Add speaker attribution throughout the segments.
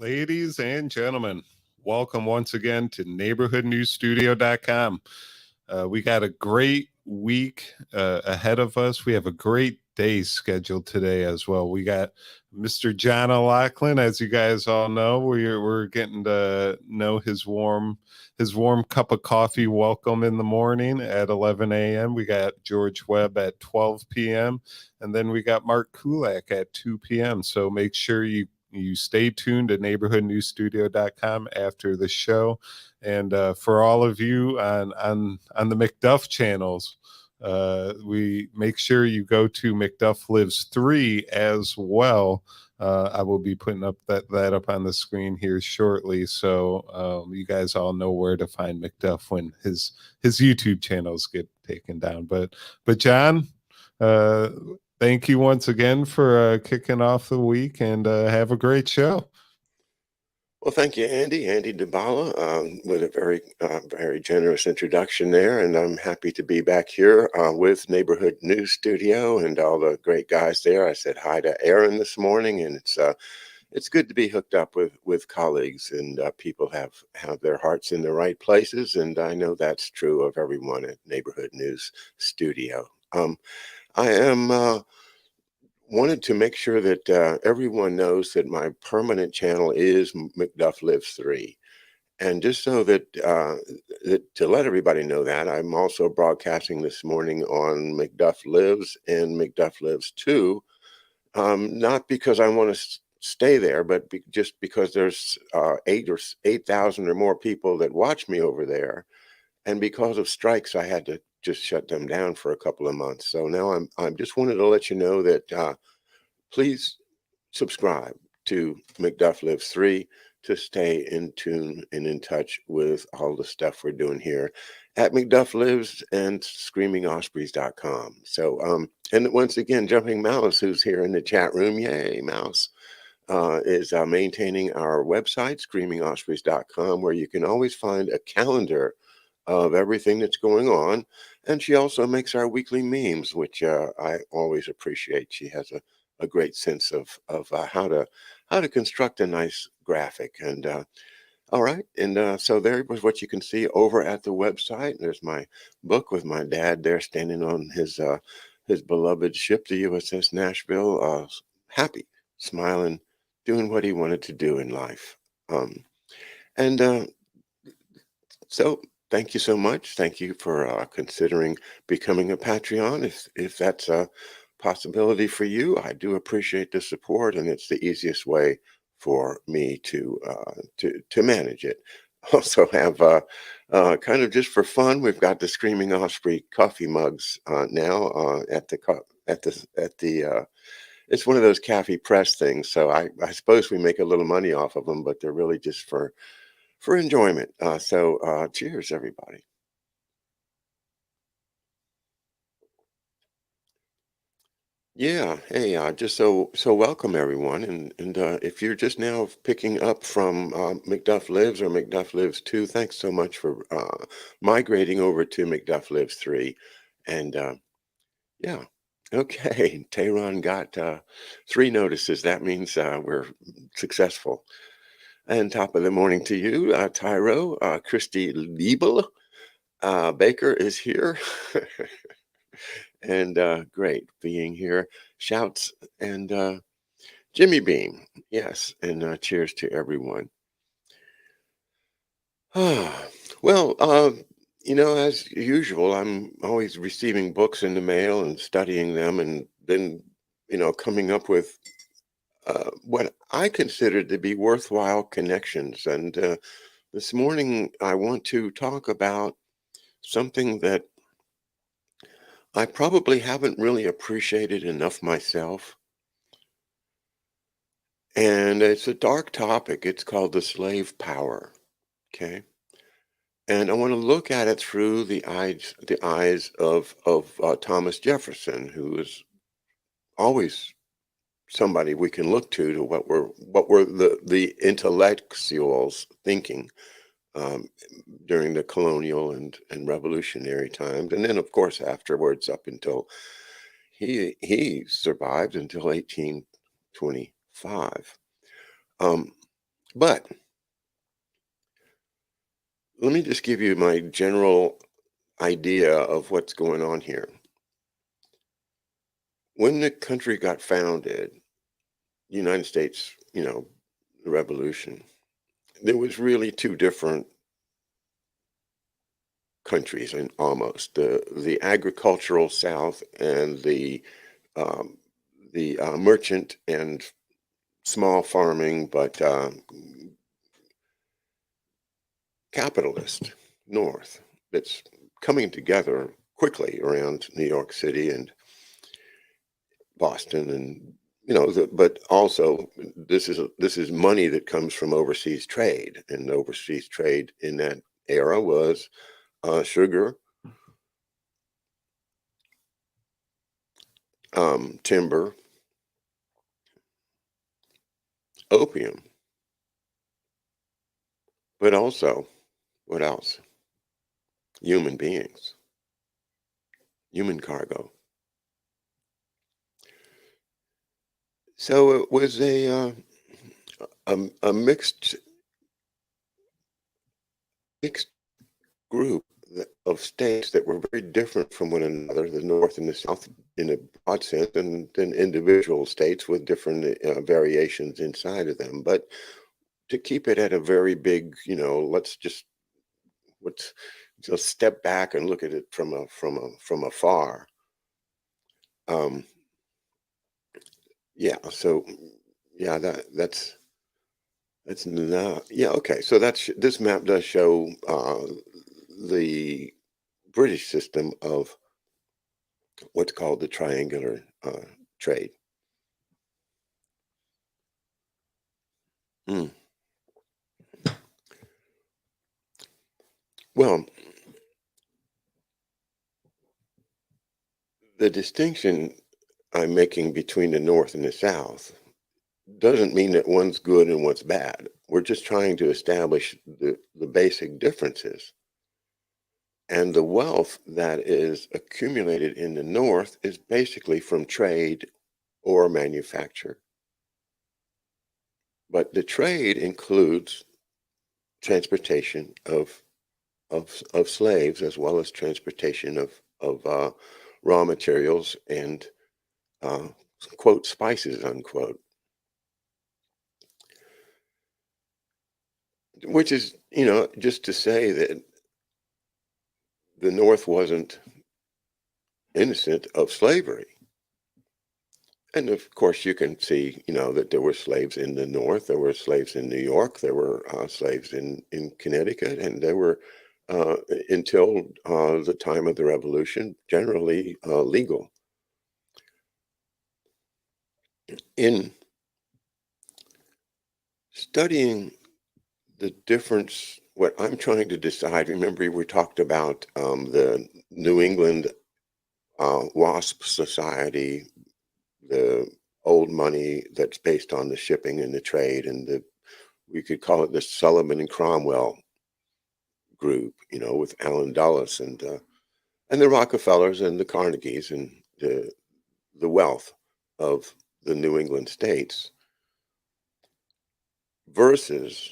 Speaker 1: Ladies and gentlemen, welcome once again to neighborhoodnewsstudio.com. We got a great week ahead of us. We have a great day scheduled today as well. We got Mr. John O'Loughlin, as you guys all know. We're getting to know his warm cup of coffee welcome in the morning at 11 a.m. We got George Webb at 12 p.m. and then we got Mark Kulak at 2 p.m. So make sure you stay tuned to neighborhoodnewsstudio.com after the show. And for all of you on the McDuff channels, we make sure you go to McDuff Lives 3 as well. I will be putting up that up on the screen here shortly, so you guys all know where to find McDuff when his YouTube channels get taken down. But John, thank you once again for kicking off the week, and have a great show.
Speaker 2: Well, thank you, Andy Dybala, with a very generous introduction there. And I'm happy to be back here with Neighborhood News Studio and all the great guys there. I said hi to Aaron this morning, and it's good to be hooked up with colleagues and people have their hearts in the right places. And I know that's true of everyone at Neighborhood News Studio. I am wanted to make sure that everyone knows that my permanent channel is McDuff Lives 3. And just so that, to let everybody know that, I'm also broadcasting this morning on McDuff Lives and McDuff Lives 2, not because I want to stay there, but just because there's 8,000 or more people that watch me over there. And because of strikes, I had to just shut them down for a couple of months. So now I just wanted to let you know that please subscribe to McDuff Lives 3 to stay in tune and in touch with all the stuff we're doing here at McDuff Lives and ScreamingOspreys.com. So, and once again, Jumping Mouse, who's here in the chat room, yay, Mouse, is maintaining our website, ScreamingOspreys.com, where you can always find a calendar of everything that's going on. And she also makes our weekly memes, which I always appreciate. She has a great sense of how to construct a nice graphic. And all right, and so there was what you can see over at the website. There's my book with my dad there standing on his beloved ship, the USS Nashville, happy, smiling, doing what he wanted to do in life. So thank you so much. Thank you for considering becoming a Patreon. If that's a possibility for you, I do appreciate the support, and it's the easiest way for me to manage it. Also have kind of just for fun, we've got the Screaming Osprey coffee mugs now at the it's one of those cafe press things. So I suppose we make a little money off of them, but they're really just for enjoyment. So cheers, everybody. Yeah, hey, just so welcome everyone, and if you're just now picking up from McDuff Lives or McDuff Lives 2, thanks so much for migrating over to McDuff Lives 3, and yeah, okay, Tehran got 3 notices. That means we're successful. And top of the morning to you, Tyro, Christy Liebel, Baker is here. And great being here. Shouts and Jimmy Beam. Yes. And cheers to everyone. Well, as usual, I'm always receiving books in the mail and studying them and then, coming up with what I consider to be worthwhile connections. And this morning, I want to talk about something that I probably haven't really appreciated enough myself. And it's a dark topic. It's called the slave power. Okay. And I want to look at it through the eyes of Thomas Jefferson, who is always somebody we can look to what were the intellectuals thinking during the colonial and revolutionary times, and then of course afterwards up until he survived until 1825. But let me just give you my general idea of what's going on here. When the country got founded, United States, the Revolution, there was really two different countries, and almost the agricultural South and um, the merchant and small farming, but capitalist North that's coming together quickly around New York City and Boston, and but also this is money that comes from overseas trade, and overseas trade in that era was sugar, timber, opium, but also what else? Human beings, human cargo. So it was a mixed group of states that were very different from one another, the North and the South in a broad sense, and then individual states with different variations inside of them. But to keep it at a very big, let's just step back and look at it from afar. Um, yeah. So yeah, that's not, yeah. Okay. So this map does show the British system of what's called the triangular trade. Mm. Well, the distinction I'm making between the North and the South doesn't mean that one's good and one's bad. We're just trying to establish the basic differences. And the wealth that is accumulated in the North is basically from trade or manufacture. But the trade includes transportation of slaves, as well as transportation of raw materials and uh, quote spices, unquote, which is, just to say that the North wasn't innocent of slavery. And of course, you can see, that there were slaves in the North, there were slaves in New York, there were slaves in Connecticut, and there were, uh, until the time of the Revolution, generally legal. In studying the difference, what I'm trying to decide, remember we talked about the New England WASP Society, the old money that's based on the shipping and the trade, and we could call it the Sullivan and Cromwell group, with Allen Dulles and the Rockefellers and the Carnegies and the wealth of the New England states versus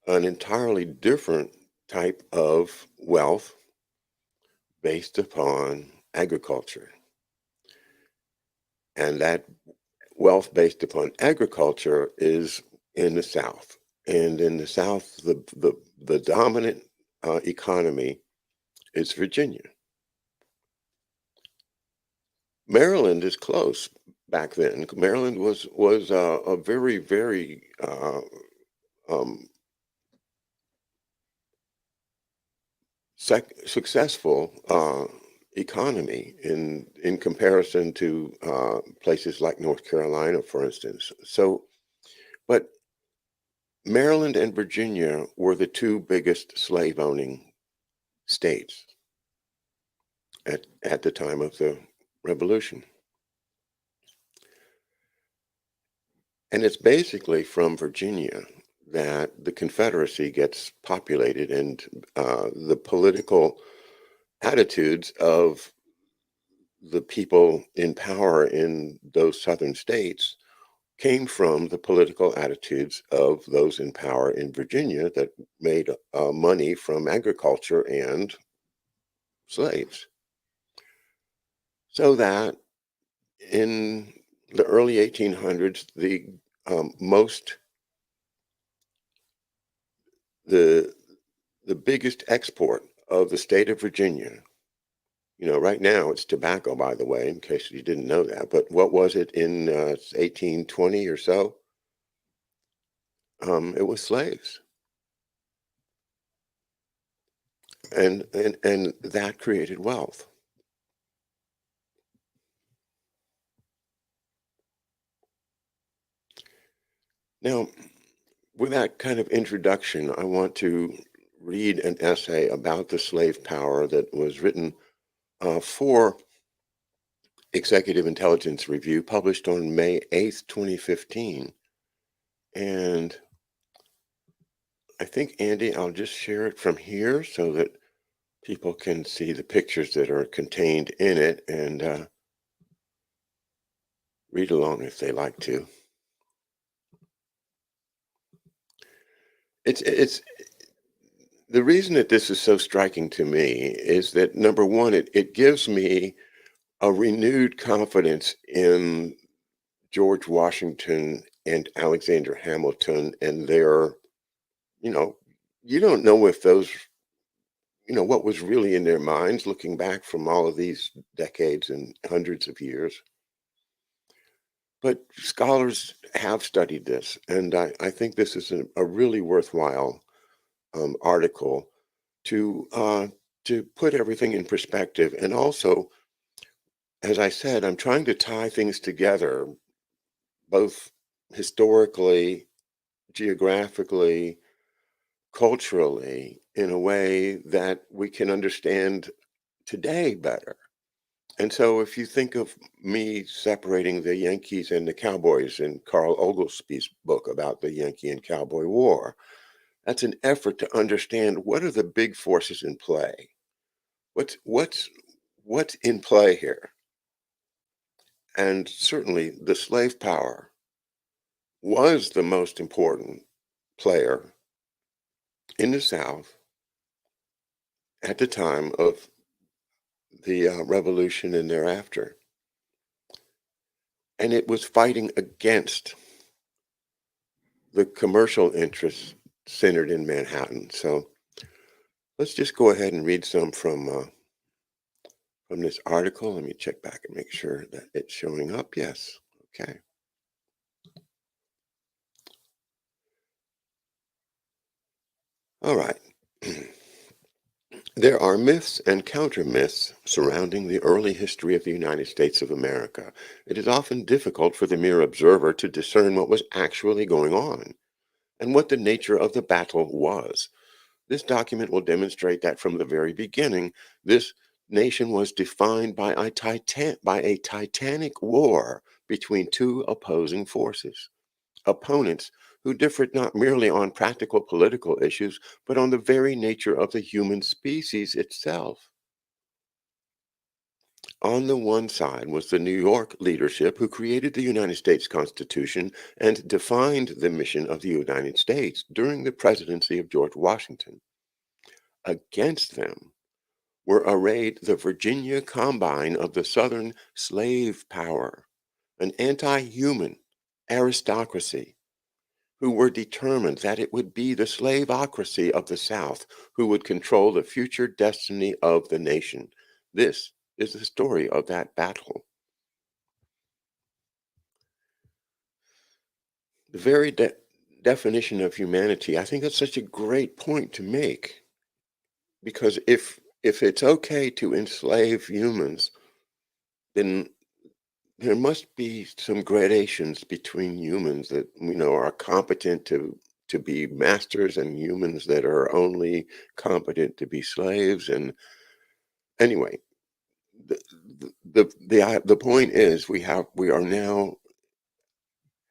Speaker 2: an entirely different type of wealth based upon agriculture. And that wealth based upon agriculture is in the South. And in the South, the dominant economy is Virginia. Maryland is close back then. Maryland was a very, very um, successful economy in comparison to places like North Carolina, for instance. So, but Maryland and Virginia were the two biggest slave owning states at the time of the Revolution. And it's basically from Virginia that the Confederacy gets populated, and the political attitudes of the people in power in those southern states came from the political attitudes of those in power in Virginia that made money from agriculture and slaves. So that in the early 1800s, most the the biggest export of the state of Virginia. Right now it's tobacco, by the way, in case you didn't know that. But what was it in 1820 or so? It was slaves, and that created wealth. Now, with that kind of introduction, I want to read an essay about the slave power that was written for Executive Intelligence Review, published on May 8th, 2015. And I think, Andy, I'll just share it from here so that people can see the pictures that are contained in it and read along if they like to. It's the reason that this is so striking to me is that, number one, it gives me a renewed confidence in George Washington and Alexander Hamilton and their, you know, you don't know if those, what was really in their minds looking back from all of these decades and hundreds of years. But scholars have studied this, and I think this is a really worthwhile article to put everything in perspective. And also, as I said, I'm trying to tie things together, both historically, geographically, culturally, in a way that we can understand today better. And so if you think of me separating the Yankees and the Cowboys in Carl Oglesby's book about the Yankee and Cowboy War, that's an effort to understand what are the big forces in play. What's in play here? And certainly the slave power was the most important player in the South at the time of the revolution and thereafter. And it was fighting against the commercial interests centered in Manhattan. So let's just go ahead and read some from this article. Let me check back and make sure that it's showing up. Yes. Okay. All right. There are myths and counter-myths surrounding the early history of the United States of America. It is often difficult for the mere observer to discern what was actually going on and what the nature of the battle was. This document will demonstrate that from the very beginning, this nation was defined by a titanic war between two opposing forces, opponents who differed not merely on practical political issues, but on the very nature of the human species itself. On the one side was the New York leadership who created the United States Constitution and defined the mission of the United States during the presidency of George Washington. Against them were arrayed the Virginia Combine of the Southern slave power, an anti-human aristocracy who were determined that it would be the slaveocracy of the South who would control the future destiny of the nation. This is the story of that battle. The very definition of humanity, I think that's such a great point to make, because if it's okay to enslave humans, then there must be some gradations between humans that are competent to be masters and humans that are only competent to be slaves. And anyway, the point is we are now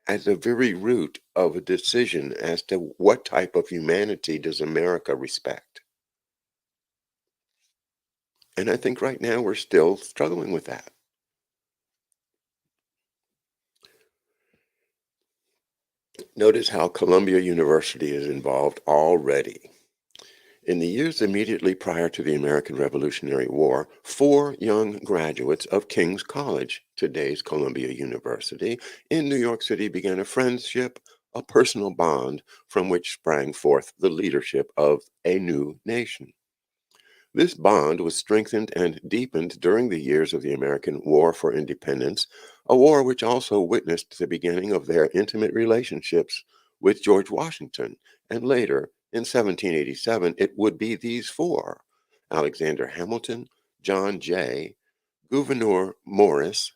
Speaker 2: at the very root of a decision as to what type of humanity does America respect. And I think right now we're still struggling with that. Notice how Columbia University is involved already. In the years immediately prior to the American Revolutionary War, 4 young graduates of King's College, today's Columbia University, in New York City began a friendship, a personal bond from which sprang forth the leadership of a new nation. This bond was strengthened and deepened during the years of the American War for Independence, a war which also witnessed the beginning of their intimate relationships with George Washington, and later, in 1787, it would be these 4, Alexander Hamilton, John Jay, Gouverneur Morris,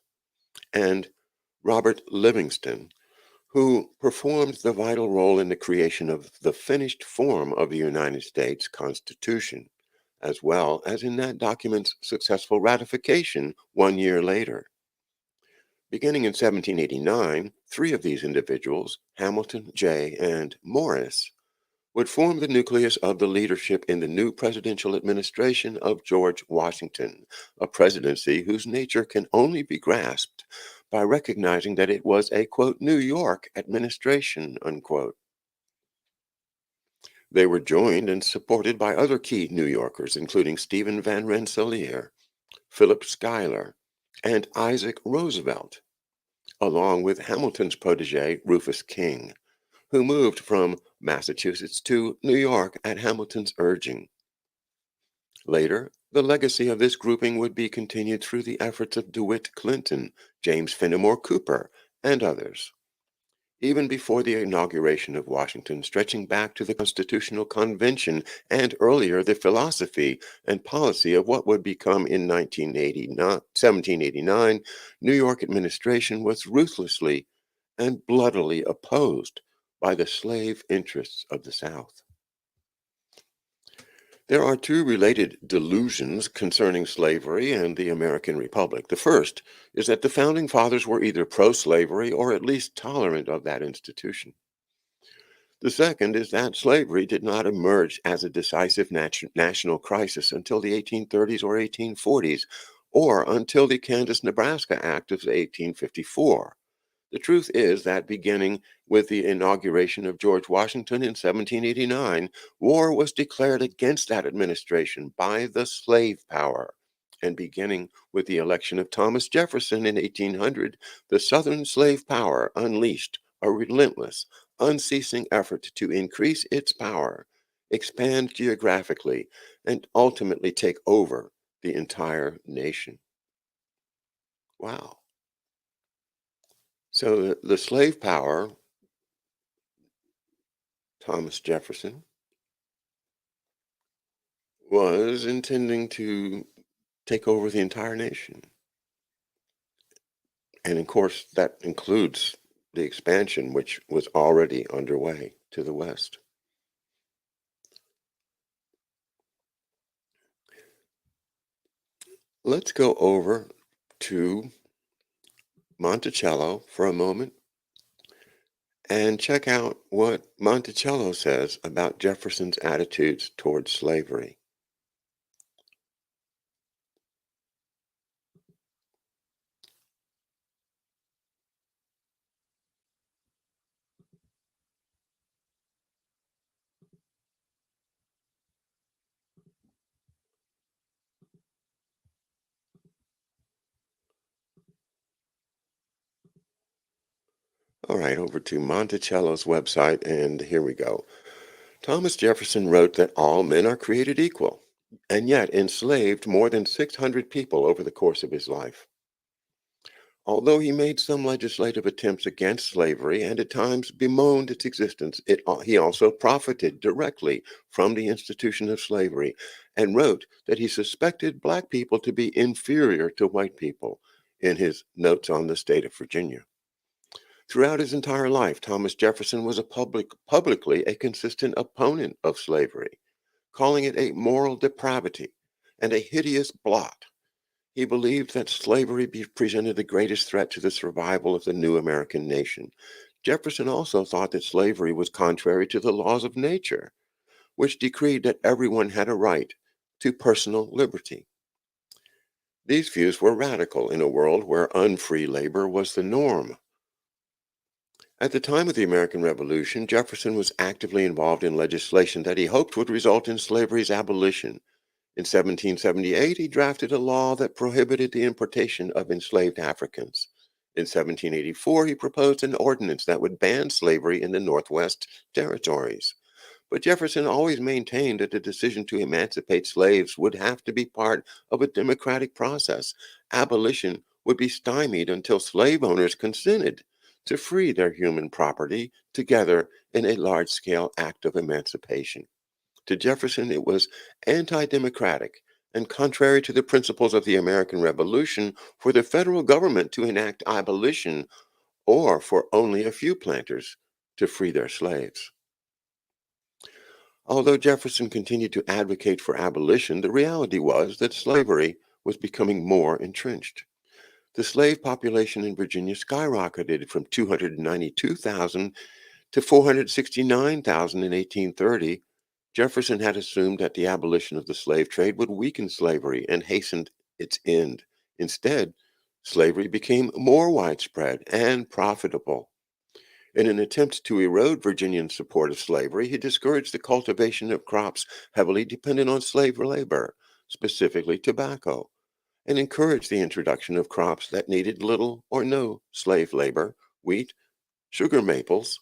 Speaker 2: and Robert Livingston, who performed the vital role in the creation of the finished form of the United States Constitution, as well as in that document's successful ratification 1 year later. Beginning in 1789, 3 of these individuals, Hamilton, Jay, and Morris, would form the nucleus of the leadership in the new presidential administration of George Washington, a presidency whose nature can only be grasped by recognizing that it was a, quote, New York administration, unquote. They were joined and supported by other key New Yorkers, including Stephen Van Rensselaer, Philip Schuyler, and Isaac Roosevelt, along with Hamilton's protege, Rufus King, who moved from Massachusetts to New York at Hamilton's urging. Later, the legacy of this grouping would be continued through the efforts of DeWitt Clinton, James Fenimore Cooper, and others. Even before the inauguration of Washington, stretching back to the Constitutional Convention and earlier the philosophy and policy of what would become in 1789, New York administration was ruthlessly and bloodily opposed by the slave interests of the South. There are 2 related delusions concerning slavery and the American Republic. The first is that the founding fathers were either pro-slavery or at least tolerant of that institution. The second is that slavery did not emerge as a decisive national crisis until the 1830s or 1840s, or until the Kansas-Nebraska Act of 1854. The truth is that beginning with the inauguration of George Washington in 1789, war was declared against that administration by the slave power. And beginning with the election of Thomas Jefferson in 1800, the Southern slave power unleashed a relentless, unceasing effort to increase its power, expand geographically, and ultimately take over the entire nation. Wow. So the slave power, Thomas Jefferson, was intending to take over the entire nation. And of course, that includes the expansion, which was already underway to the west. Let's go over to Monticello for a moment and check out what Monticello says about Jefferson's attitudes towards slavery. All right, over to Monticello's website, and here we go. Thomas Jefferson wrote that all men are created equal, and yet enslaved more than 600 people over the course of his life. Although he made some legislative attempts against slavery and at times bemoaned its existence, he also profited directly from the institution of slavery and wrote that he suspected black people to be inferior to white people in his Notes on the State of Virginia. Throughout his entire life, Thomas Jefferson was publicly a consistent opponent of slavery, calling it a moral depravity and a hideous blot. He believed that slavery presented the greatest threat to the survival of the new American nation. Jefferson also thought that slavery was contrary to the laws of nature, which decreed that everyone had a right to personal liberty. These views were radical in a world where unfree labor was the norm. At the time of the American Revolution, Jefferson was actively involved in legislation that he hoped would result in slavery's abolition. In 1778, he drafted a law that prohibited the importation of enslaved Africans. In 1784, he proposed an ordinance that would ban slavery in the Northwest Territories. But Jefferson always maintained that the decision to emancipate slaves would have to be part of a democratic process. Abolition would be stymied until slave owners consented to free their human property together in a large scale act of emancipation. To Jefferson, it was anti democratic and contrary to the principles of the American Revolution for the federal government to enact abolition or for only a few planters to free their slaves. Although Jefferson continued to advocate for abolition, the reality was that slavery was becoming more entrenched. The slave population in Virginia skyrocketed from 292,000 to 469,000 in 1830. Jefferson had assumed that the abolition of the slave trade would weaken slavery and hasten its end. Instead, slavery became more widespread and profitable. In an attempt to erode Virginian support of slavery, he discouraged the cultivation of crops heavily dependent on slave labor, specifically tobacco, and encouraged the introduction of crops that needed little or no slave labor: wheat, sugar maples,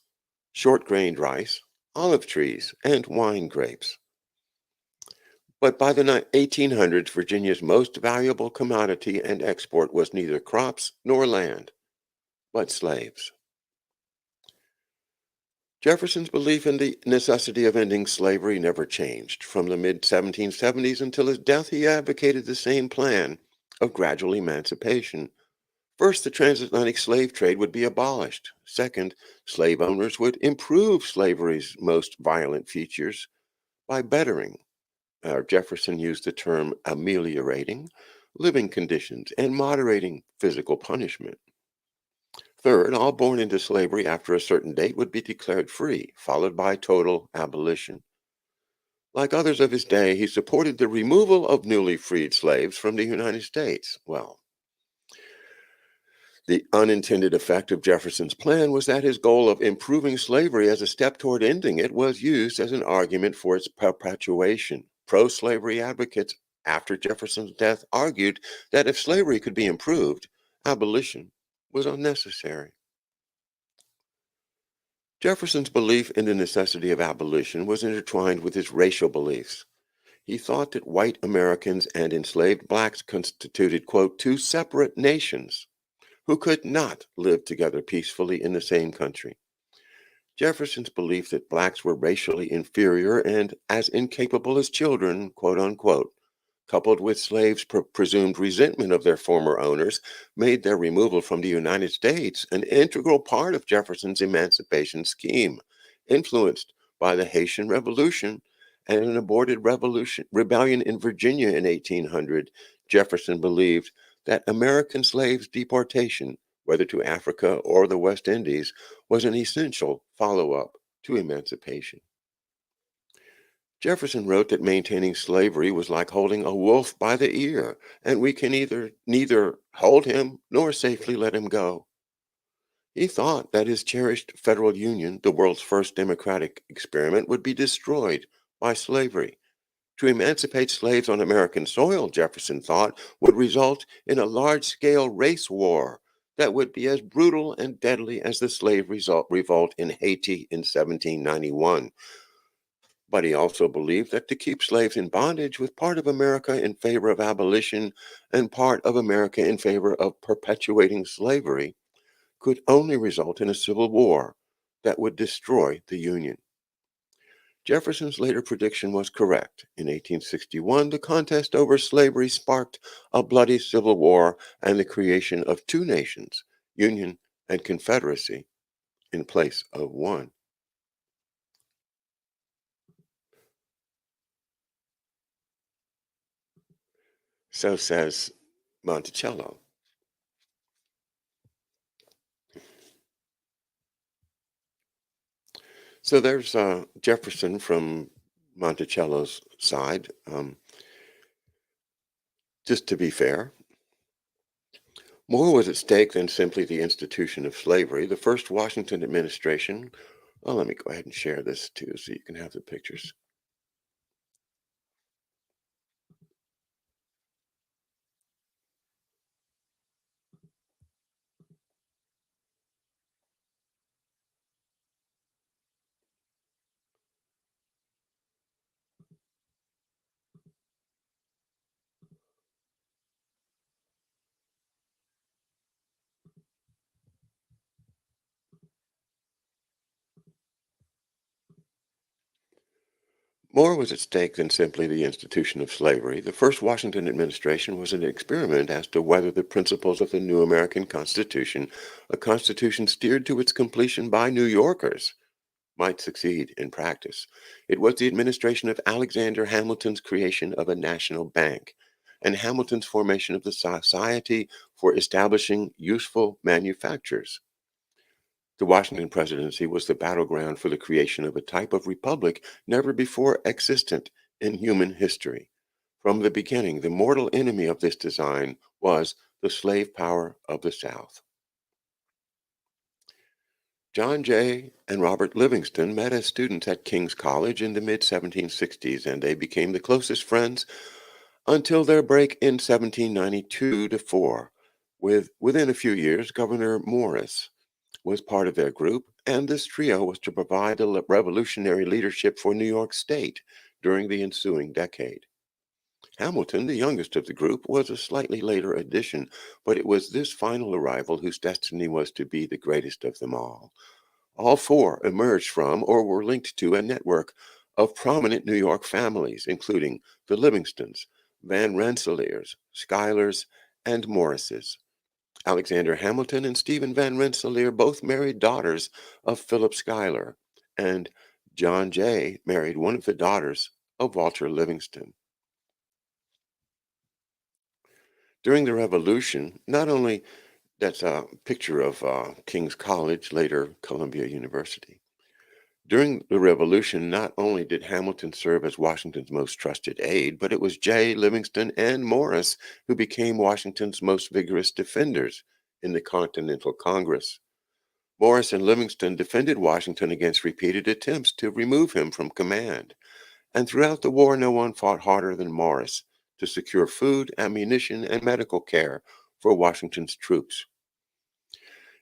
Speaker 2: short-grained rice, olive trees, and wine grapes. But by the 1800s, Virginia's most valuable commodity and export was neither crops nor land, but slaves. Jefferson's belief in the necessity of ending slavery never changed. From the mid-1770s until his death, he advocated the same plan of gradual emancipation. First, the transatlantic slave trade would be abolished. Second, slave owners would improve slavery's most violent features by bettering, Jefferson used the term ameliorating, living conditions and moderating physical punishment. Third, all born into slavery after a certain date would be declared free, followed by total abolition. Like others of his day, he supported the removal of newly freed slaves from the United States. Well, the unintended effect of Jefferson's plan was that his goal of improving slavery as a step toward ending it was used as an argument for its perpetuation. Pro-slavery advocates after Jefferson's death argued that if slavery could be improved, abolition was unnecessary. Jefferson's belief in the necessity of abolition was intertwined with his racial beliefs. He thought that white Americans and enslaved blacks constituted, quote, two separate nations who could not live together peacefully in the same country. Jefferson's belief that blacks were racially inferior and as incapable as children, quote unquote, coupled with slaves' presumed resentment of their former owners, made their removal from the United States an integral part of Jefferson's emancipation scheme. Influenced by the Haitian Revolution and an aborted rebellion in Virginia in 1800, Jefferson believed that American slaves' deportation, whether to Africa or the West Indies, was an essential follow-up to emancipation. Jefferson wrote that maintaining slavery was like holding a wolf by the ear, and we can neither hold him nor safely let him go. He thought that his cherished federal union, the world's first democratic experiment, would be destroyed by slavery. To emancipate slaves on American soil, Jefferson thought, would result in a large-scale race war that would be as brutal and deadly as the slave revolt in Haiti in 1791. But he also believed that to keep slaves in bondage with part of America in favor of abolition and part of America in favor of perpetuating slavery could only result in a civil war that would destroy the Union. Jefferson's later prediction was correct. In 1861, the contest over slavery sparked a bloody civil war and the creation of two nations, Union and Confederacy, in place of one. So says Monticello. So there's Jefferson from Monticello's side. Just to be fair, More was at stake than simply the institution of slavery. The first Washington administration, well, let me go ahead and share this too so you can have the pictures. More was at stake than simply the institution of slavery. The first Washington administration was an experiment as to whether the principles of the new American Constitution, a constitution steered to its completion by New Yorkers, might succeed in practice. It was the administration of Alexander Hamilton's creation of a national bank and Hamilton's formation of the Society for Establishing Useful Manufactures. The Washington presidency was the battleground for the creation of a type of republic never before existent in human history. From the beginning, the mortal enemy of this design was the slave power of the South. John Jay and Robert Livingston met as students at King's College in the mid 1760s, and they became the closest friends until their break in 1792 to 4. Within a few years, Governor Morris was part of their group, and this trio was to provide the revolutionary leadership for New York State during the ensuing decade. Hamilton, the youngest of the group, was a slightly later addition, but it was this final arrival whose destiny was to be the greatest of them all. All four emerged from or were linked to a network of prominent New York families, including the Livingstons, Van Rensselaers, Schuylers, and Morrises. Alexander Hamilton and Stephen Van Rensselaer both married daughters of Philip Schuyler, and John Jay married one of the daughters of Walter Livingston. During the Revolution, not only that's a picture of King's College, later Columbia University. During the Revolution, not only did Hamilton serve as Washington's most trusted aide, but it was Jay, Livingston, and Morris who became Washington's most vigorous defenders in the Continental Congress. Morris and Livingston defended Washington against repeated attempts to remove him from command. And throughout the war, no one fought harder than Morris to secure food, ammunition, and medical care for Washington's troops.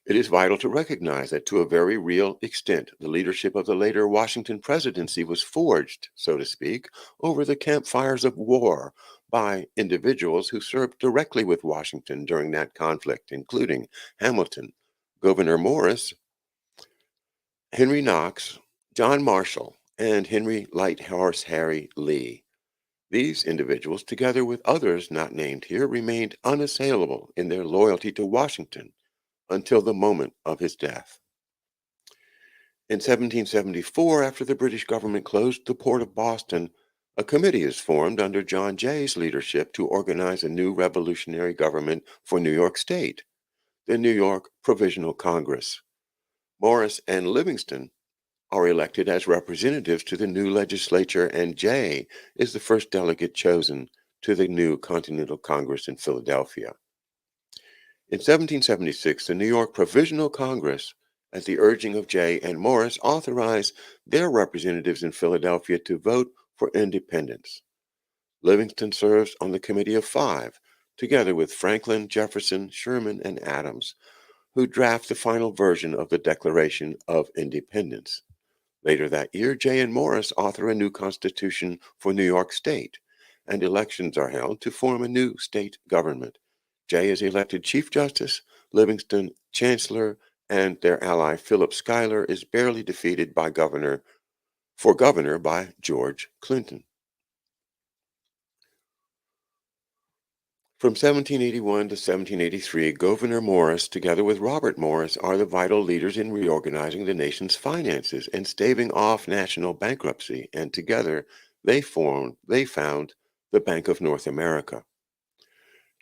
Speaker 2: It is vital to recognize that to a very real extent, the leadership of the later Washington presidency was forged, so to speak, over the campfires of war by individuals who served directly with Washington during that conflict, including Hamilton, Gouverneur Morris, Henry Knox, John Marshall, and Henry Lighthorse Harry Lee. These individuals, together with others not named here, remained unassailable in their loyalty to Washington until the moment of his death. In 1774, after the British government closed the port of Boston, a committee is formed under John Jay's leadership to organize a new revolutionary government for New York State, the New York Provisional Congress. Morris and Livingston are elected as representatives to the new legislature, and Jay is the first delegate chosen to the new Continental Congress in Philadelphia. In 1776, the New York Provisional Congress, at the urging of Jay and Morris, authorized their representatives in Philadelphia to vote for independence. Livingston serves on the Committee of Five, together with Franklin, Jefferson, Sherman, and Adams, who draft the final version of the Declaration of Independence. Later that year, Jay and Morris author a new constitution for New York State, and elections are held to form a new state government. Jay is elected Chief Justice, Livingston Chancellor, and their ally Philip Schuyler is barely defeated by governor by George Clinton. From 1781 to 1783, Gouverneur Morris, together with Robert Morris, are the vital leaders in reorganizing the nation's finances and staving off national bankruptcy, and together they found the Bank of North America.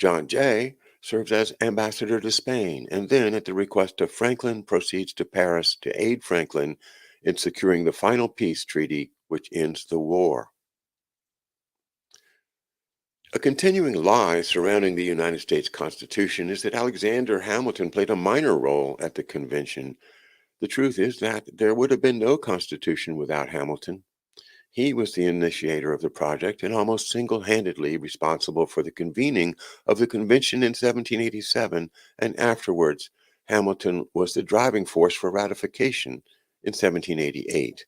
Speaker 2: John Jay serves as ambassador to Spain, and then, at the request of Franklin, proceeds to Paris to aid Franklin in securing the final peace treaty which ends the war. A continuing lie surrounding the United States Constitution is that Alexander Hamilton played a minor role at the convention. The truth is that there would have been no Constitution without Hamilton. He was the initiator of the project and almost single-handedly responsible for the convening of the convention in 1787, and afterwards, Hamilton was the driving force for ratification in 1788.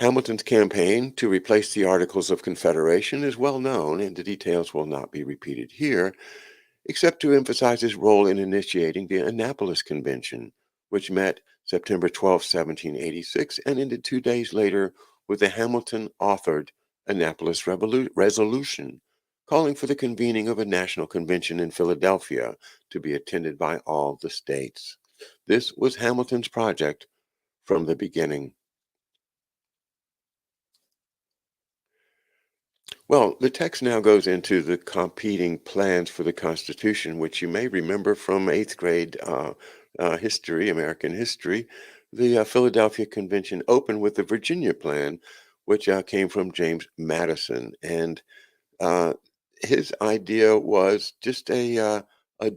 Speaker 2: Hamilton's campaign to replace the Articles of Confederation is well known, and the details will not be repeated here, except to emphasize his role in initiating the Annapolis Convention, which met September 12, 1786, and ended 2 days later with the Hamilton-authored Annapolis Resolution, calling for the convening of a national convention in Philadelphia to be attended by all the states. This was Hamilton's project from the beginning. Well, the text now goes into the competing plans for the Constitution, which you may remember from eighth grade history, American history. The Philadelphia Convention opened with the Virginia Plan, which came from James Madison. And uh, his idea was just a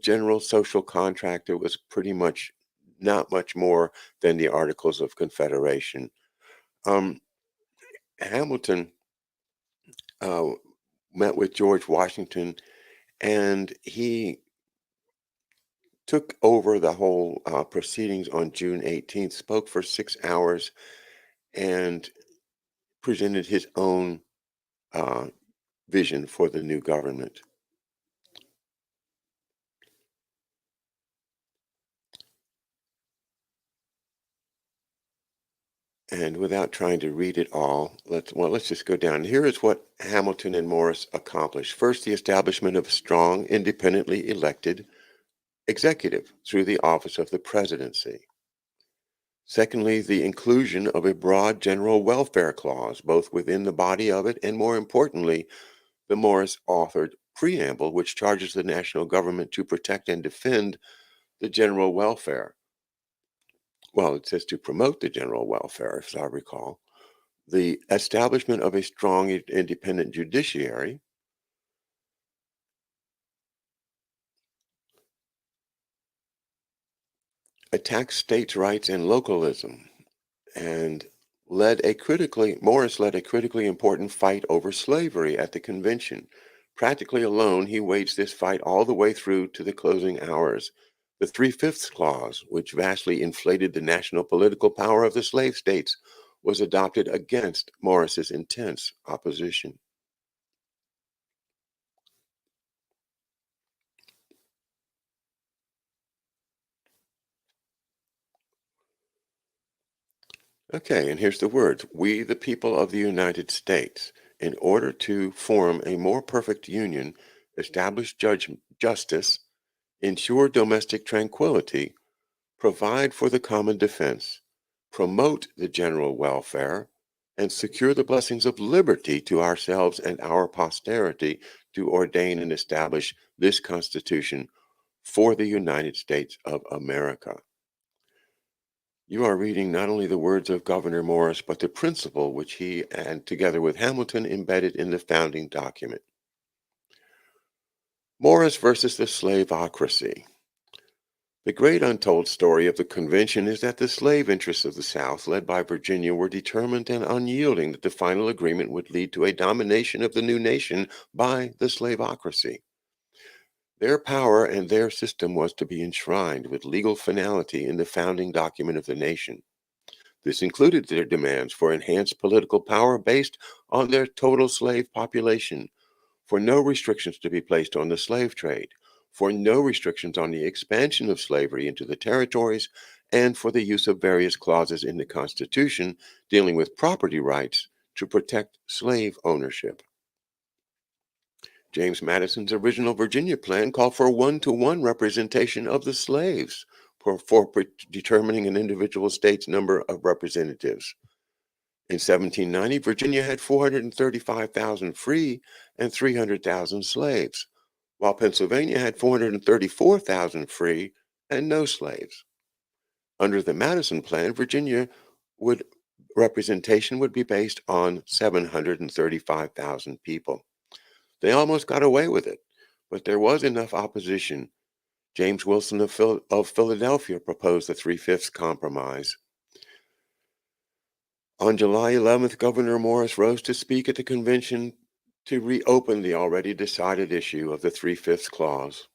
Speaker 2: general social contract. It was pretty much not much more than the Articles of Confederation. Um, Hamilton uh, met with George Washington, and he took over the whole proceedings on June 18th, spoke for 6 hours, and presented his own uh, vision for the new government. And without trying to read it all, let's just go down. Here is what Hamilton and Morris accomplished. First, the establishment of a strong, independently elected executive through the office of the presidency. Secondly, the inclusion of a broad general welfare clause, both within the body of it and, more importantly, the Morris authored preamble, which charges the national government to protect and defend the general welfare. Well, it says to promote the general welfare, as I recall. The establishment of a strong independent judiciary. Attacked states' rights and localism, and Morris led a critically important fight over slavery at the convention. Practically alone, he waged this fight all the way through to the closing hours. The Three-Fifths Clause, which vastly inflated the national political power of the slave states, was adopted against Morris's intense opposition. Okay, and here's the words. We, the people of the United States, in order to form a more perfect union, establish justice, ensure domestic tranquility, provide for the common defense, promote the general welfare, and secure the blessings of liberty to ourselves and our posterity, to ordain and establish this Constitution for the United States of America. You are reading not only the words of Gouverneur Morris, but the principle which he, and together with Hamilton, embedded in the founding document. Morris versus the slaveocracy. The great untold story of the convention is that the slave interests of the South, led by Virginia, were determined and unyielding that the final agreement would lead to a domination of the new nation by the slaveocracy. Their power and their system was to be enshrined with legal finality in the founding document of the nation. This included their demands for enhanced political power based on their total slave population, for no restrictions to be placed on the slave trade, for no restrictions on the expansion of slavery into the territories, and for the use of various clauses in the Constitution dealing with property rights to protect slave ownership. James Madison's original Virginia plan called for one-to-one representation of the slaves for determining an individual state's number of representatives. In 1790, Virginia had 435,000 free and 300,000 slaves, while Pennsylvania had 434,000 free and no slaves. Under the Madison Plan, Virginia representation would be based on 735,000 people. They almost got away with it, but there was enough opposition. James Wilson of Philadelphia proposed the Three-Fifths Compromise. On July 11th, Governor Morris rose to speak at the convention to reopen the already decided issue of the Three-Fifths Clause.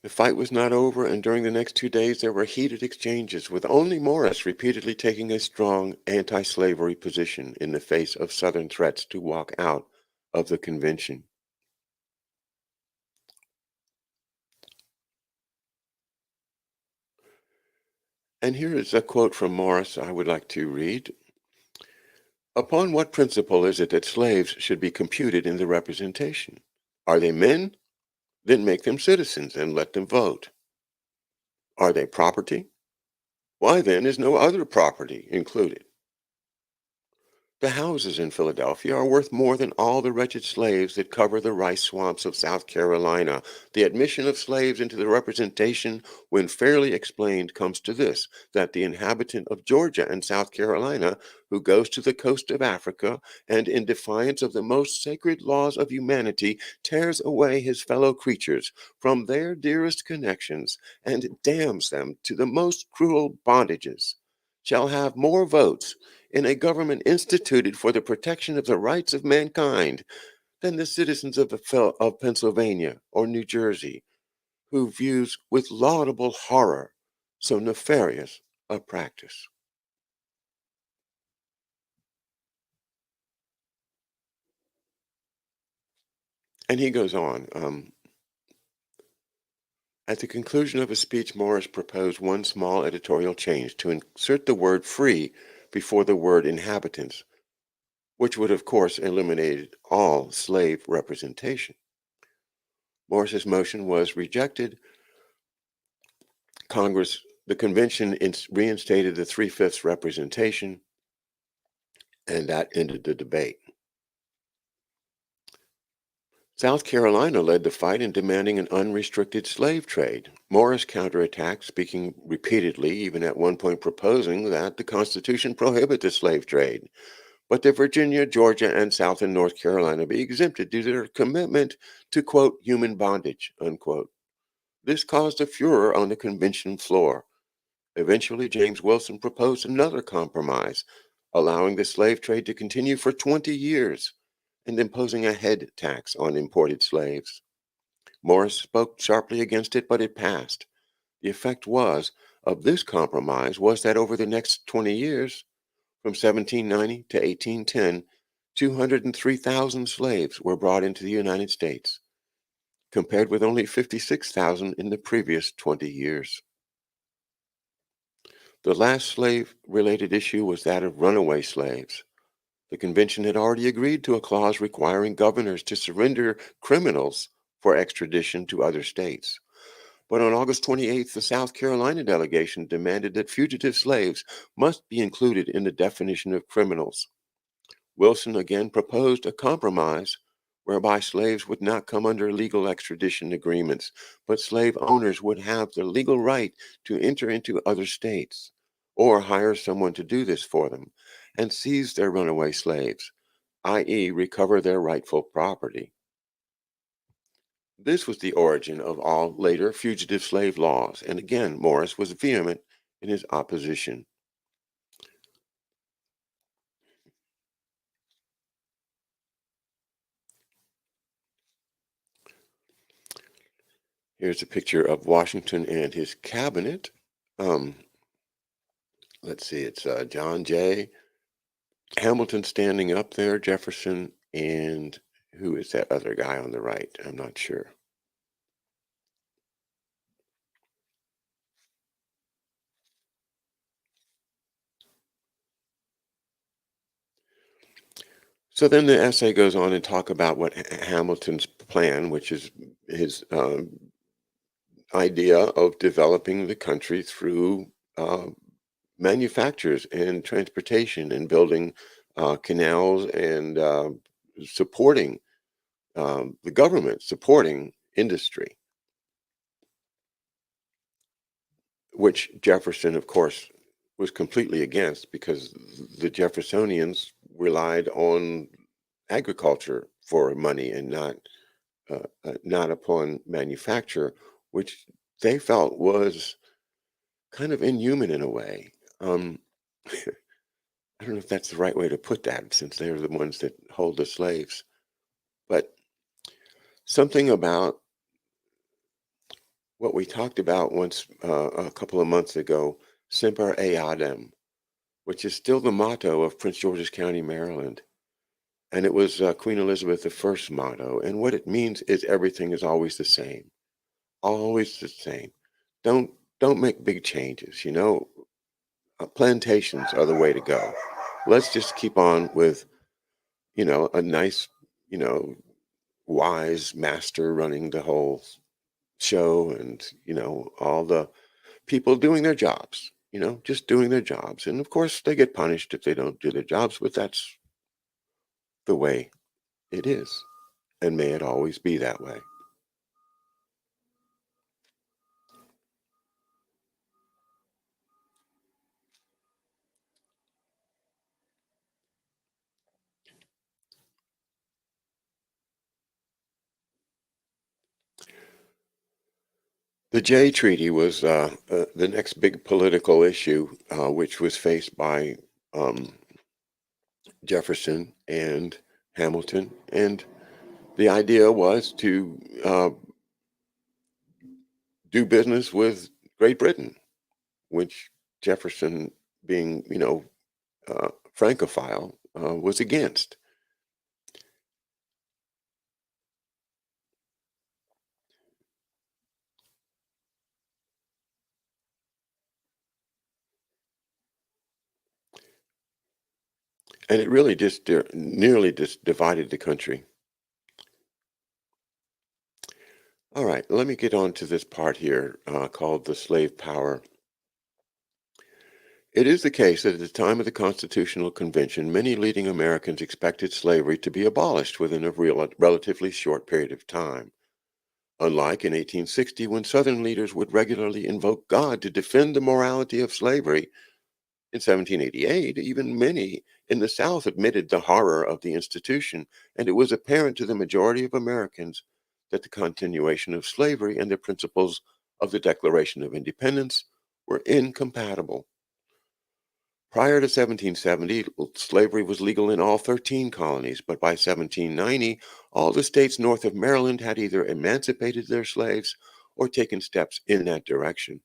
Speaker 2: The fight was not over, and during the next 2 days there were heated exchanges, with only Morris repeatedly taking a strong anti-slavery position in the face of Southern threats to walk out of the convention. And here is a quote from Morris I would like to read. Upon what principle is it that slaves should be computed in the representation? Are they men? Then make them citizens and let them vote. Are they property? Why then is no other property included? The houses in Philadelphia are worth more than all the wretched slaves that cover the rice swamps of South Carolina. The admission of slaves into the representation, when fairly explained, comes to this, that the inhabitant of Georgia and South Carolina, who goes to the coast of Africa and, in defiance of the most sacred laws of humanity, tears away his fellow creatures from their dearest connections and damns them to the most cruel bondages, shall have more votes in a government instituted for the protection of the rights of mankind than the citizens of Pennsylvania or New Jersey, who views with laudable horror so nefarious a practice. And he goes on. At the conclusion of his speech, Morris proposed one small editorial change to insert the word free before the word inhabitants, which would, of course, eliminate all slave representation. Morris's motion was rejected. The convention reinstated the three-fifths representation, and that ended the debate. South Carolina led the fight in demanding an unrestricted slave trade. Morris counterattacked, speaking repeatedly, even at one point proposing that the Constitution prohibit the slave trade, but that Virginia, Georgia, and South and North Carolina be exempted due to their commitment to, quote, human bondage, unquote. This caused a furor on the convention floor. Eventually, James Wilson proposed another compromise, allowing the slave trade to continue for 20 years and imposing a head tax on imported slaves. Morris spoke sharply against it, but it passed. The effect of this compromise was that over the next 20 years, from 1790 to 1810, 203,000 slaves were brought into the United States, compared with only 56,000 in the previous 20 years. The last slave-related issue was that of runaway slaves. The convention had already agreed to a clause requiring governors to surrender criminals for extradition to other states. But on August 28th, the South Carolina delegation demanded that fugitive slaves must be included in the definition of criminals. Wilson again proposed a compromise whereby slaves would not come under legal extradition agreements, but slave owners would have the legal right to enter into other states or hire someone to do this for them and seize their runaway slaves, i.e., recover their rightful property. This was the origin of all later fugitive slave laws, and again, Morris was vehement in his opposition. Here's a picture of Washington and his cabinet. Let's see, it's John Jay, Hamilton standing up there, Jefferson, and who is that other guy on the right? I'm not sure. So then the essay goes on and talk about what Hamilton's plan, which is his idea of developing the country through manufactures and transportation and building canals and supporting the government, supporting industry, which Jefferson, of course, was completely against, because the Jeffersonians relied on agriculture for money and not upon manufacture, which they felt was kind of inhuman in a way. I don't know if that's the right way to put that, since they're the ones that hold the slaves. But something about what we talked about once a couple of months ago, Semper Eadem, which is still the motto of Prince George's County, Maryland. And it was Queen Elizabeth I's motto. And what it means is everything is always the same, always the same. Don't don't make big changes. Plantations are the way to go. Let's just keep on with a nice, you know, wise master running the whole show, and all the people doing their jobs. Just doing their jobs. And of course, they get punished if they don't do their jobs, but that's the way it is. And may it always be that way. The Jay Treaty was the next big political issue, which was faced by um, Jefferson and Hamilton. And the idea was to do business with Great Britain, which Jefferson, being, Francophile, was against. And it really just nearly just divided the country. All right, let me get on to this part here called the slave power. It is the case that at the time of the Constitutional Convention, many leading Americans expected slavery to be abolished within a relatively short period of time. Unlike in 1860, when Southern leaders would regularly invoke God to defend the morality of slavery, in 1788, even many in the South admitted the horror of the institution, and it was apparent to the majority of Americans that the continuation of slavery and the principles of the Declaration of Independence were incompatible. Prior to 1770, slavery was legal in all 13 colonies, but by 1790, all the states north of Maryland had either emancipated their slaves or taken steps in that direction.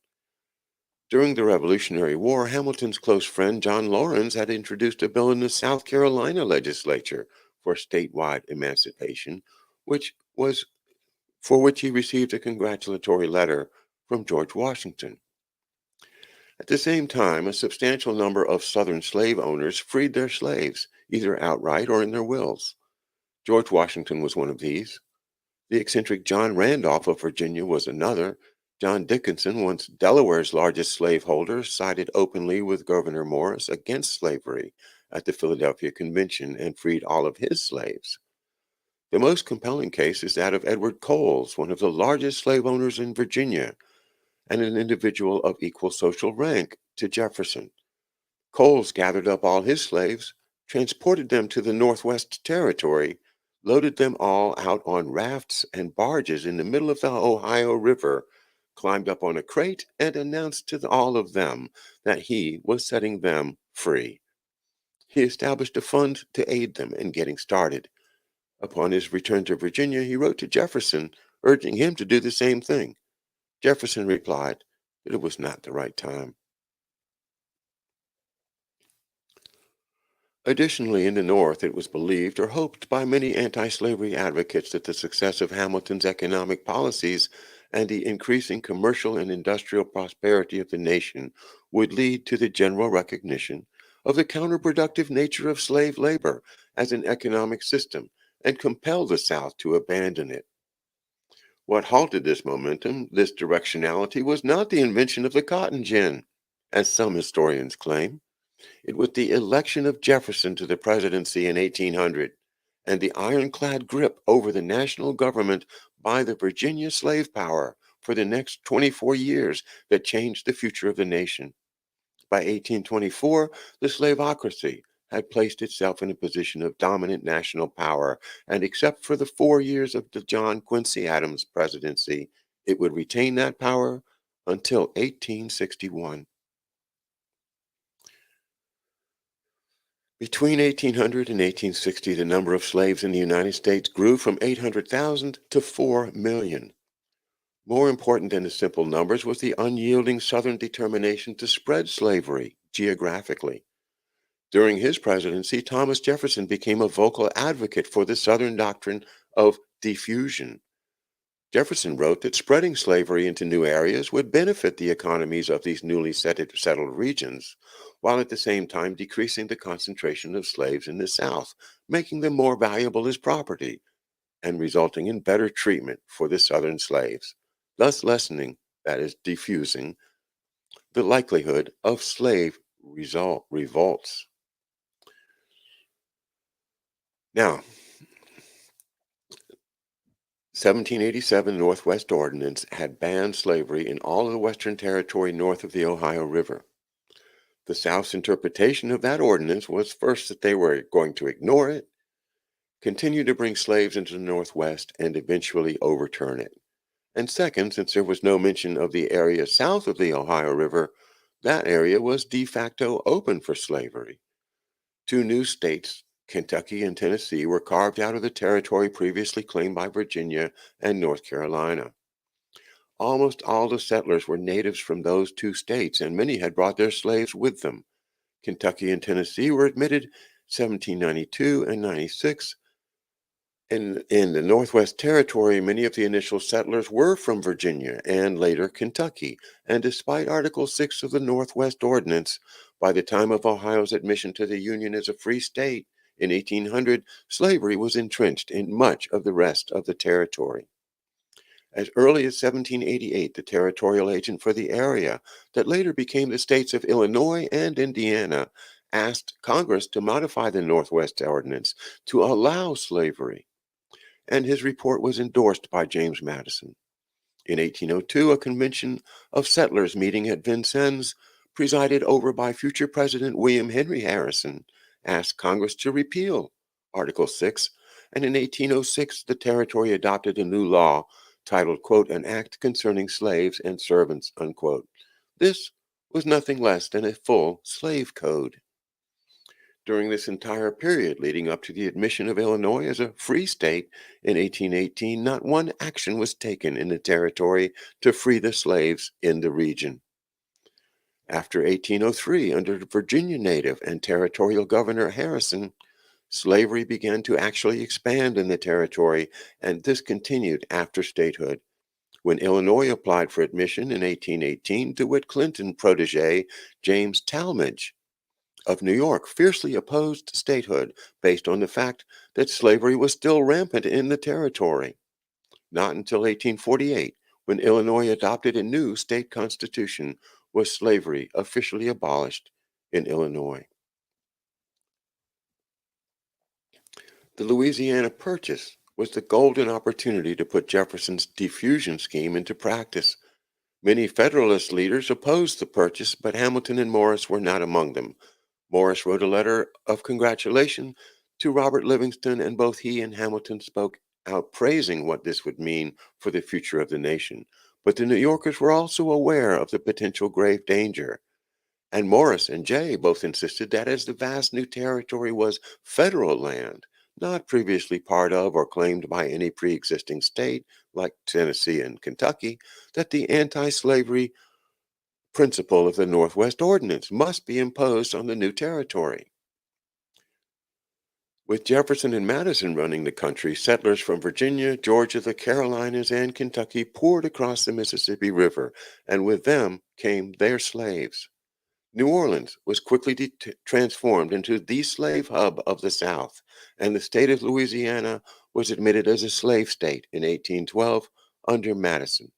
Speaker 2: During the Revolutionary War, Hamilton's close friend John Laurens had introduced a bill in the South Carolina legislature for statewide emancipation, for which he received a congratulatory letter from George Washington. At the same time, a substantial number of Southern slave owners freed their slaves, either outright or in their wills. George Washington was one of these. The eccentric John Randolph of Virginia was another. John Dickinson, once Delaware's largest slaveholder, sided openly with Gouverneur Morris against slavery at the Philadelphia Convention and freed all of his slaves. The most compelling case is that of Edward Coles, one of the largest slave owners in Virginia, and an individual of equal social rank to Jefferson. Coles gathered up all his slaves, transported them to the Northwest Territory, loaded them all out on rafts and barges in the middle of the Ohio River, climbed up on a crate, and announced to all of them that he was setting them free. He established a fund to aid them in getting started. Upon his return to Virginia, he wrote to Jefferson, urging him to do the same thing. Jefferson replied that it was not the right time. Additionally, in the North, it was believed or hoped by many anti-slavery advocates that the success of Hamilton's economic policies and the increasing commercial and industrial prosperity of the nation would lead to the general recognition of the counterproductive nature of slave labor as an economic system and compel the South to abandon it. What halted this momentum, this directionality, was not the invention of the cotton gin, as some historians claim. It was the election of Jefferson to the presidency in 1800 and the ironclad grip over the national government by the Virginia slave power for the next 24 years that changed the future of the nation. By 1824, the slaveocracy had placed itself in a position of dominant national power, and except for the 4 years of the John Quincy Adams presidency, it would retain that power until 1861. Between 1800 and 1860, the number of slaves in the United States grew from 800,000 to 4 million. More important than the simple numbers was the unyielding Southern determination to spread slavery geographically. During his presidency, Thomas Jefferson became a vocal advocate for the Southern doctrine of diffusion. Jefferson wrote that spreading slavery into new areas would benefit the economies of these newly settled regions, while at the same time decreasing the concentration of slaves in the South, making them more valuable as property, and resulting in better treatment for the Southern slaves, thus lessening, that is, diffusing, the likelihood of slave revolts. Now, 1787 Northwest Ordinance had banned slavery in all of the Western Territory north of the Ohio River. The South's interpretation of that ordinance was first that they were going to ignore it, continue to bring slaves into the Northwest, and eventually overturn it. And second, since there was no mention of the area south of the Ohio River, that area was de facto open for slavery. Two new states, Kentucky and Tennessee, were carved out of the territory previously claimed by Virginia and North Carolina. Almost all the settlers were natives from those two states, and many had brought their slaves with them. Kentucky and Tennessee were admitted 1792 and 96. In the Northwest Territory, many of the initial settlers were from Virginia and later Kentucky, and despite Article 6 of the Northwest Ordinance, by the time of Ohio's admission to the Union as a free state in 1800, slavery was entrenched in much of the rest of the territory. As early as 1788, the territorial agent for the area that later became the states of Illinois and Indiana asked Congress to modify the Northwest Ordinance to allow slavery, and his report was endorsed by James Madison. In 1802, a convention of settlers meeting at Vincennes, presided over by future President William Henry Harrison, asked Congress to repeal Article 6, and in 1806, the territory adopted a new law titled, quote, An Act Concerning Slaves and Servants, unquote. This was nothing less than a full slave code. During this entire period leading up to the admission of Illinois as a free state in 1818, not one action was taken in the territory to free the slaves in the region. After 1803, under Virginia native and territorial Governor Harrison, slavery began to actually expand in the territory, and this continued after statehood. When Illinois applied for admission in 1818, DeWitt Clinton protege James Talmadge of New York fiercely opposed statehood based on the fact that slavery was still rampant in the territory. Not until 1848, when Illinois adopted a new state constitution, was slavery officially abolished in Illinois. The Louisiana Purchase was the golden opportunity to put Jefferson's diffusion scheme into practice. Many Federalist leaders opposed the purchase, but Hamilton and Morris were not among them. Morris wrote a letter of congratulation to Robert Livingston, and both he and Hamilton spoke out praising what this would mean for the future of the nation. But the New Yorkers were also aware of the potential grave danger. And Morris and Jay both insisted that as the vast new territory was federal land, not previously part of or claimed by any pre-existing state like Tennessee and Kentucky, that the anti-slavery principle of the Northwest Ordinance must be imposed on the new territory. With Jefferson and Madison running the country, settlers from Virginia, Georgia, the Carolinas, and Kentucky poured across the Mississippi River, and with them came their slaves. New Orleans was quickly transformed into the slave hub of the South, and the state of Louisiana was admitted as a slave state in 1812 under Madison.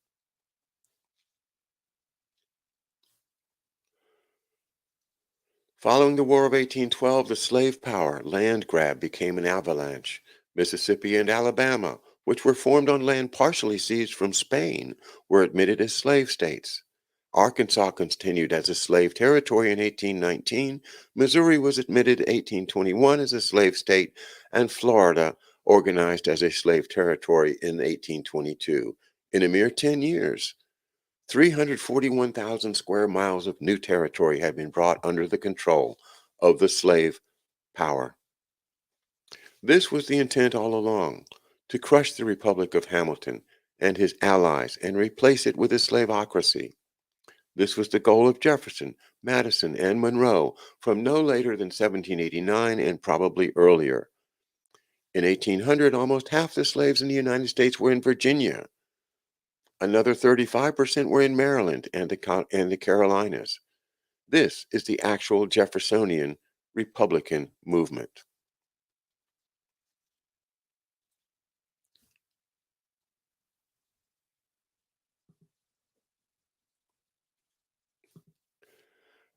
Speaker 2: Following the War of 1812, the slave power land grab became an avalanche. Mississippi and Alabama, which were formed on land partially seized from Spain, were admitted as slave states. Arkansas continued as a slave territory in 1819. Missouri was admitted in 1821 as a slave state, and Florida organized as a slave territory in 1822. In a mere 10 years, 341,000 square miles of new territory had been brought under the control of the slave power. This was the intent all along, to crush the Republic of Hamilton and his allies and replace it with a slaveocracy. This was the goal of Jefferson, Madison, and Monroe from no later than 1789 and probably earlier. In 1800, almost half the slaves in the United States were in Virginia. Another 35% were in Maryland and the Carolinas. This is the actual Jeffersonian Republican movement.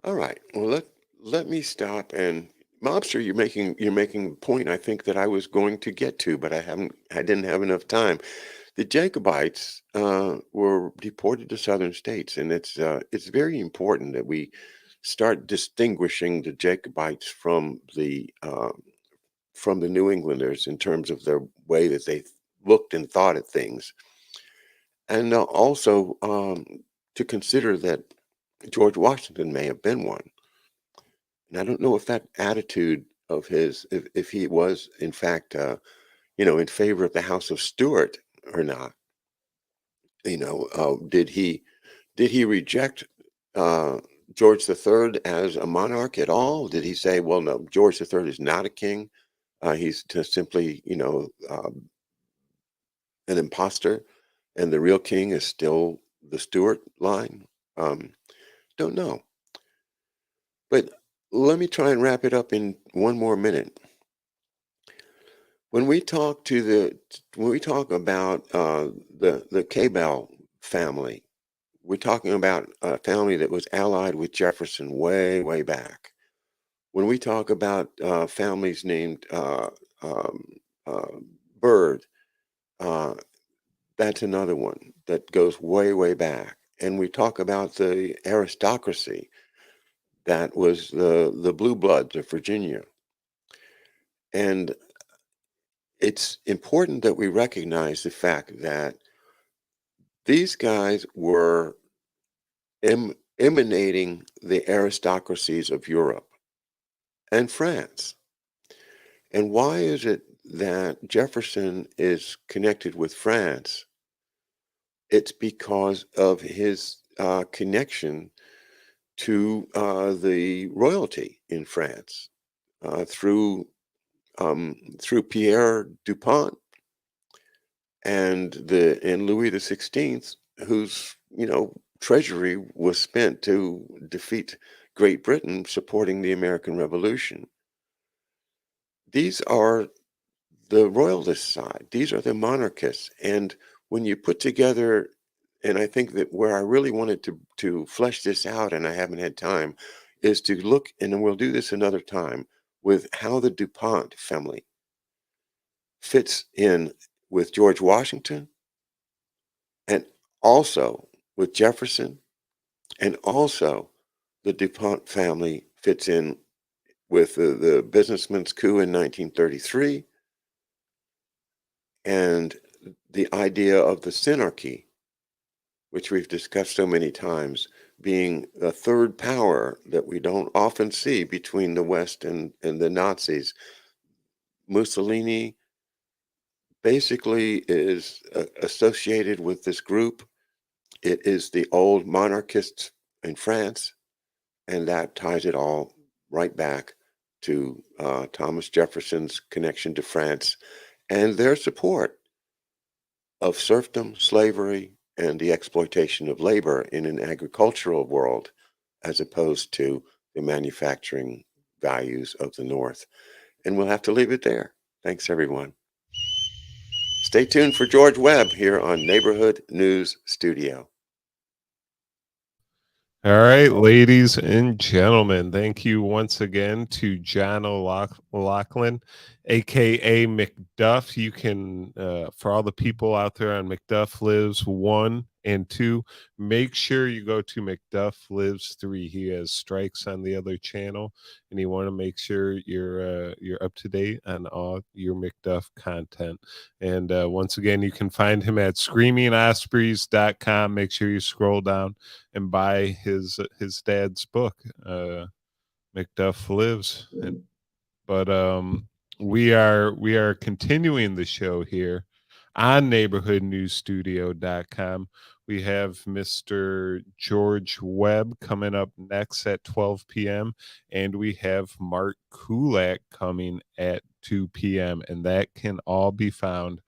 Speaker 2: All right. Well, let me stop and Mobster, you're making a point I think that I was going to get to, but I didn't have enough time. The Jacobites were deported to southern states, and it's very important that we start distinguishing the Jacobites from the New Englanders in terms of their way that they looked and thought at things, and also to consider that George Washington may have been one. And I don't know if that attitude of his, if he was in fact, in favor of the House of Stuart or not. Did he reject uh, George III as a monarch at all? Did he say, well, no, George III is not a king. He's just simply, an imposter, and the real king is still the Stuart line? Don't know. But let me try and wrap it up in one more minute. When we talk about the Cabell family, we're talking about a family that was allied with Jefferson way, way back. When we talk about families named um, uh, Byrd, uh, that's another one that goes way, way back. And we talk about the aristocracy that was the Blue Bloods of Virginia. And it's important that we recognize the fact that these guys were emanating the aristocracies of Europe and France. And why is it that Jefferson is connected with France? It's because of his connection to the royalty in France through Pierre Dupont and Louis XVI, whose treasury was spent to defeat Great Britain, supporting the American Revolution. These are the royalist side. These are the monarchists. And when you put together, and I think that where I really wanted to flesh this out, and I haven't had time, is to look, and then we'll do this another time, with how the DuPont family fits in with George Washington, and also with Jefferson, and also the DuPont family fits in with the businessman's coup in 1933, and the idea of the synarchy, which we've discussed so many times, being a third power that we don't often see between the West and the Nazis. Mussolini basically is associated with this group. It is the old monarchists in France, and that ties it all right back to Thomas Jefferson's connection to France and their support of serfdom, slavery, and the exploitation of labor in an agricultural world, as opposed to the manufacturing values of the North. And we'll have to leave it there. Thanks, everyone. Stay tuned for George Webb here on Neighborhood News Studio.
Speaker 1: All right, ladies and gentlemen, thank you once again to John O'Loughlin, aka McDuff. You can, for all the people out there on McDuff Lives 1 And 2, make sure you go to McDuff Lives 3. He has strikes on the other channel, and you want to make sure you're up to date on all your McDuff content. And once again, you can find him at screamingospreys.com. Make sure you scroll down and buy his dad's book, McDuff Lives. But we are continuing the show here on neighborhoodnewsstudio.com. We have Mr. George Webb coming up next at 12 p.m. and we have Mark Kulak coming at 2 p.m. and that can all be found